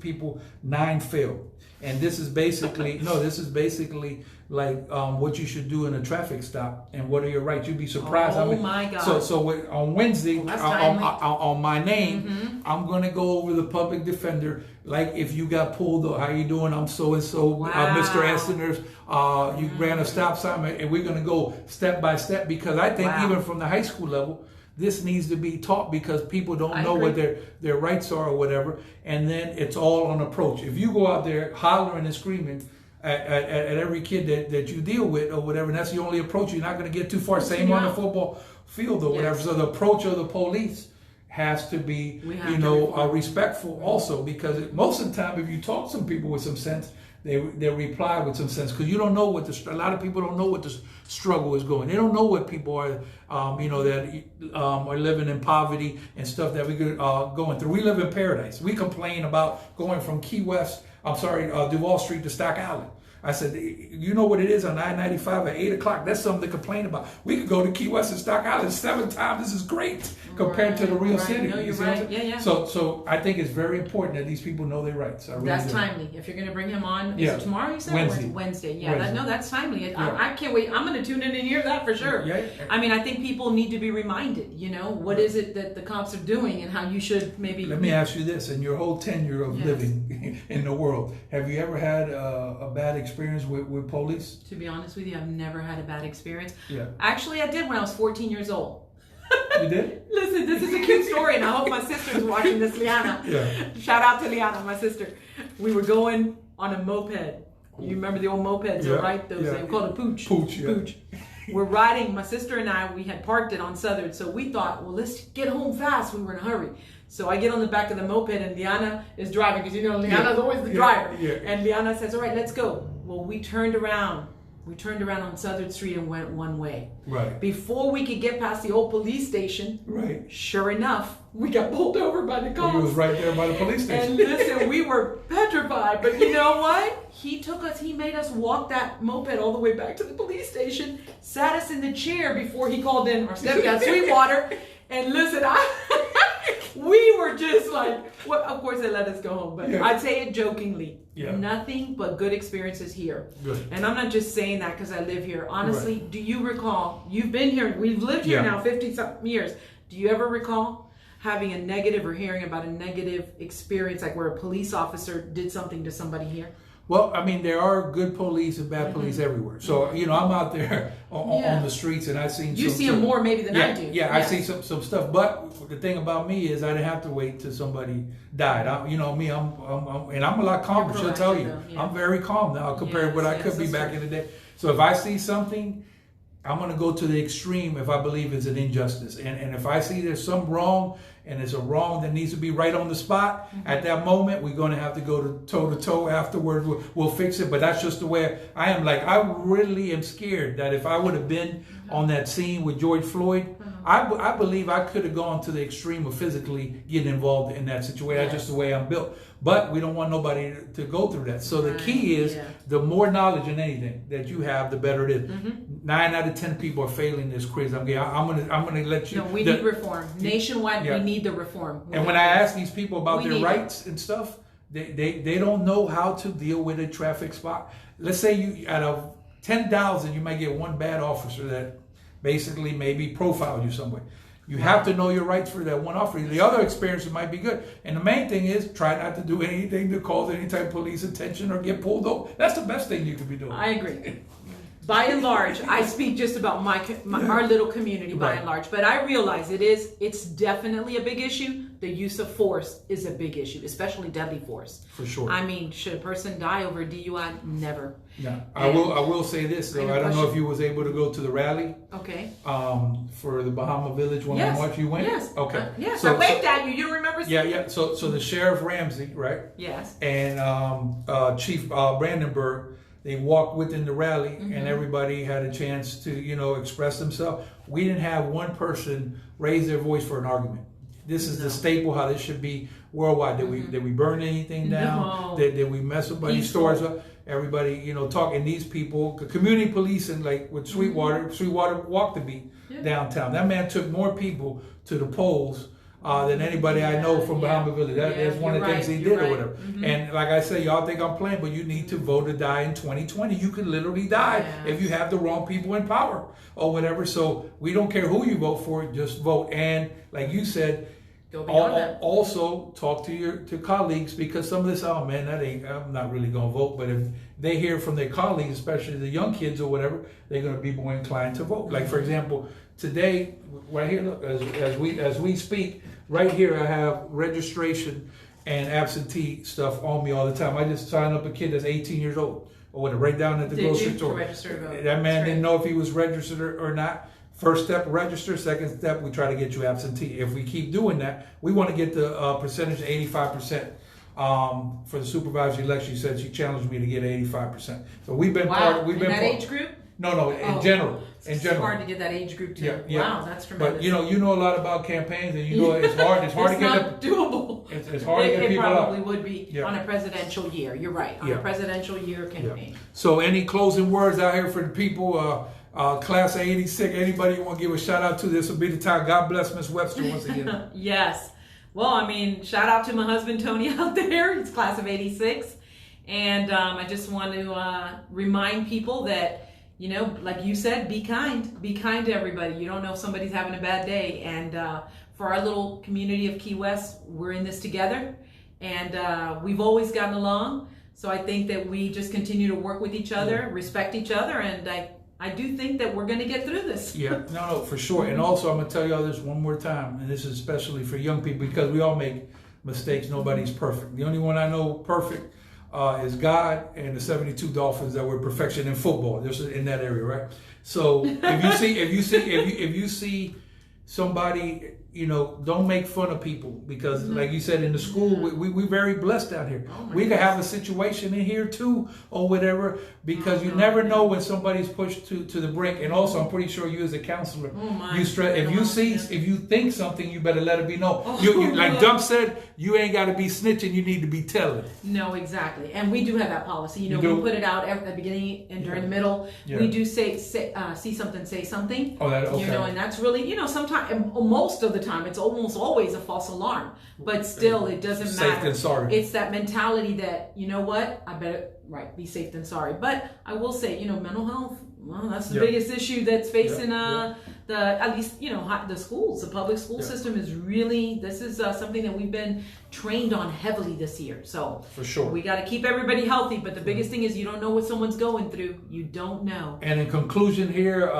9 failed. And this is basically like what you should do in a traffic stop, and what are your rights. You'd be surprised. Oh my God! So on Wednesday, on my name, I'm gonna go over the public defender. Like, if you got pulled, or how you doing? I'm so and so, Mr. Estenoz. You ran a stop sign, and we're gonna go step by step, because I think even from the high school level, this needs to be taught, because people don't know what their rights are or whatever. And then it's all on approach. If you go out there hollering and screaming at every kid that you deal with or whatever, and that's the only approach, you're not going to get too far. Same on the football field or whatever. So the approach of the police has to be, respectful also, because most of the time, if you talk to some people with some sense, they reply with some sense, because you don't know a lot of people don't know what the struggle is going. They don't know what people are, that are living in poverty and stuff that we're going through. We live in paradise. We complain about going from Duval Street to Stock Island. I said, you know what it is on I-95 at 8 o'clock? That's something to complain about. We could go to Key West and Stock Island 7 times. This is great compared to the real city. No, you're right. Yeah. So I think it's very important that these people know their rights. That's timely. If you're going to bring him on, is it tomorrow, you said? Wednesday. Yeah, Wednesday. That's timely. I can't wait. I'm going to tune in and hear that for sure. Yeah. I mean, I think people need to be reminded, what is it that the cops are doing, and how you should maybe... Let me ask you this. In your whole tenure of living in the world, have you ever had a bad experience with police? To be honest with you, I've never had a bad experience. Yeah. Actually, I did when I was 14 years old. You did? Listen, this is a cute story, and I hope my sister's watching this, Liana. Yeah. Shout out to Liana, my sister. We were going on a moped. You remember the old mopeds, right? Those they were called a pooch. Pooch. We're riding, my sister and I, we had parked it on Southern, so we thought, well, let's get home fast. We were in a hurry. So I get on the back of the moped, and Liana is driving, because Liana's always the driver. Yeah. And Liana says, all right, let's go. Well, we turned around. We turned around on Southern Street and went one way. Right. Before we could get past the old police station, sure enough, we got pulled over by the cops. He was right there by the police station. And listen, we were petrified. But you know what? He made us walk that moped all the way back to the police station, sat us in the chair before he called in our stepdad, Sweetwater. And listen, we were just like, well, of course they let us go home, but I'd say it jokingly. Yeah. Nothing but good experiences here. Good. And I'm not just saying that because I live here. Honestly, do you recall, you've been here, we've lived here now 50-something years. Do you ever recall having a negative or hearing about a negative experience, like where a police officer did something to somebody here? Well, I mean, there are good police and bad police everywhere. So, I'm out there on the streets, and I've seen You see them more maybe than I do. Yeah, I see some stuff. But the thing about me is I didn't have to wait till somebody died. I'm a lot calmer. She'll tell you. I'm very calm now compared to what I could be back in the day. So if I see something, I'm going to go to the extreme if I believe it's an injustice. And if I see there's some wrong, and it's a wrong that needs to be right on the spot, at that moment, we're going to have to go to toe-to-toe afterwards. We'll fix it. But that's just the way I am. Like, I really am scared that if I would have been on that scene with George Floyd, I believe I could have gone to the extreme of physically getting involved in that situation. That's just the way I'm built. But we don't want nobody to go through that. So the key is the more knowledge in anything that you have, the better it is. 9 out of 10 people are failing this quiz. I'm gonna let you. No, we need reform nationwide. We need the reform. And when I ask these people about their rights and stuff, they don't know how to deal with a traffic spot. Let's say you out of 10,000, you might get one bad officer that basically maybe profiled you somewhere. You have to know your rights for that one officer. The other experiences might be good. And the main thing is try not to do anything to cause any type of police attention or get pulled over. That's the best thing you could be doing. I agree. By and large, I speak just about our little community by and large, but I realize it's definitely a big issue. The use of force is a big issue, especially deadly force. For sure. I mean, should a person die over DUI? Never. Yeah. I will say this though. I don't know if you was able to go to the rally. Okay. For the Bahama Village when March you went? Yes. Okay. Yes. So, I waved at you. You don't remember? Yeah. So the Sheriff Ramsey, right? Yes. And Chief Brandenburg, they walked within the rally, and everybody had a chance to, express themselves. We didn't have one person raise their voice for an argument. This is the staple how this should be worldwide. Did we burn anything down? No. Did we mess up any stores up? Everybody, talking. These people, community policing, like with Sweetwater walked the beat downtown. That man took more people to the polls than anybody I know from Bahama Village. That's one of the things he did or whatever. And like I say, y'all think I'm playing, but you need to vote or die in 2020. You could literally die if you have the wrong people in power or whatever. So we don't care who you vote for, just vote. And like you said, also talk to your colleagues, because some of this, I'm not really going to vote, but if they hear from their colleagues, especially the young kids or whatever, they're going to be more inclined to vote. Like for example, today, right here, look, as we speak, right here I have registration and absentee stuff on me all the time. I just signed up a kid that's 18 years old or whatever, right down at the grocery store. That man didn't know if he was registered or not. First step, register. Second step, we try to get you absentee. If we keep doing that, we want to get the percentage 85%. For the supervisory election, she said she challenged me to get 85%. So we've been in that age group? No, in general. It's hard to get that age group too. Yeah. Wow, that's tremendous. But you know a lot about campaigns, and it's hard. It's hard to get not doable. It's hard to get people out. It probably would be on a presidential year. You're right. On a presidential year campaign. So any closing words out here for the people? Class of 86, anybody you want to give a shout out to, this will be the time. God bless Miss Webster once again. Yes. Well, shout out to my husband Tony out there. He's class of 86. And I just want to remind people that, like you said, be kind. Be kind to everybody. You don't know if somebody's having a bad day. And for our little community of Key West, we're in this together. And we've always gotten along. So I think that we just continue to work with each other, respect each other, and I do think that we're going to get through this. Yeah, no, for sure. And also, I'm going to tell y'all this one more time, and this is especially for young people, because we all make mistakes. Nobody's perfect. The only one I know perfect is God and the 72 Dolphins that were perfection in football, just in that area, right? So if you see somebody, don't make fun of people, because like you said, in the school, we're very blessed out here. We could have a situation in here too or whatever, because you never know when somebody's pushed to the brink. And also, I'm pretty sure you as a counselor, if you think something, you better let it be known. Like Dump said, you ain't got to be snitching, you need to be telling. No, exactly. And we do have that policy. We put it out at the beginning and during the middle. Yeah. We do say see something, say something. Oh, that okay. And that's really, sometimes, most of the time, it's almost always a false alarm. But still, it doesn't matter. Safe than sorry. It's that mentality that, you know what, I better, be safe than sorry. But I will say, mental health, well, that's the biggest issue that's facing at least, the schools. The public school system is really, this is something that we've been trained on heavily this year. So for sure, we got to keep everybody healthy. But the biggest thing is you don't know what someone's going through. You don't know. And in conclusion here,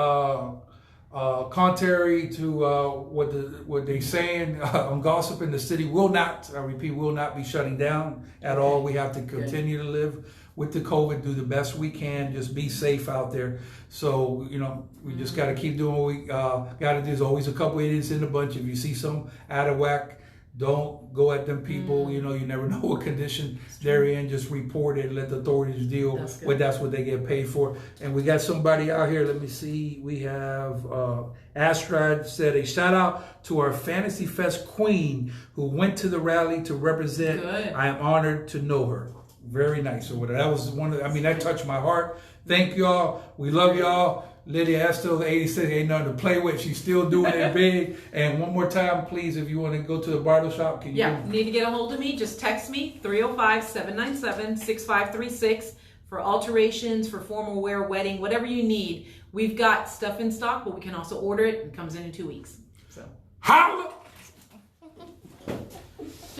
contrary to what they're saying, gossiping, the city will not, I repeat, will not be shutting down at all. We have to continue to live with the COVID, do the best we can, just be safe out there. So, we just got to keep doing what we got to do. There's always a couple idiots in the bunch. If you see some out of whack, don't go at them people. You never know what condition they're in. Just report it. Let the authorities deal with that's what they get paid for. And we got somebody out here. Let me see. We have Astrid said a shout out to our Fantasy Fest queen who went to the rally to represent. Good. I am honored to know her. Very nice. Or whatever. That was one of, that touched my heart. Thank y'all. We love y'all. Lydia Estenoz, 86, ain't nothing to play with. She's still doing it big. And one more time, please, if you want to go to the bridal shop, can you? Yeah, need to get a hold of me. Just text me, 305-797-6536 for alterations, for formal wear, wedding, whatever you need. We've got stuff in stock, but we can also order it. It comes in 2 weeks. So Holla!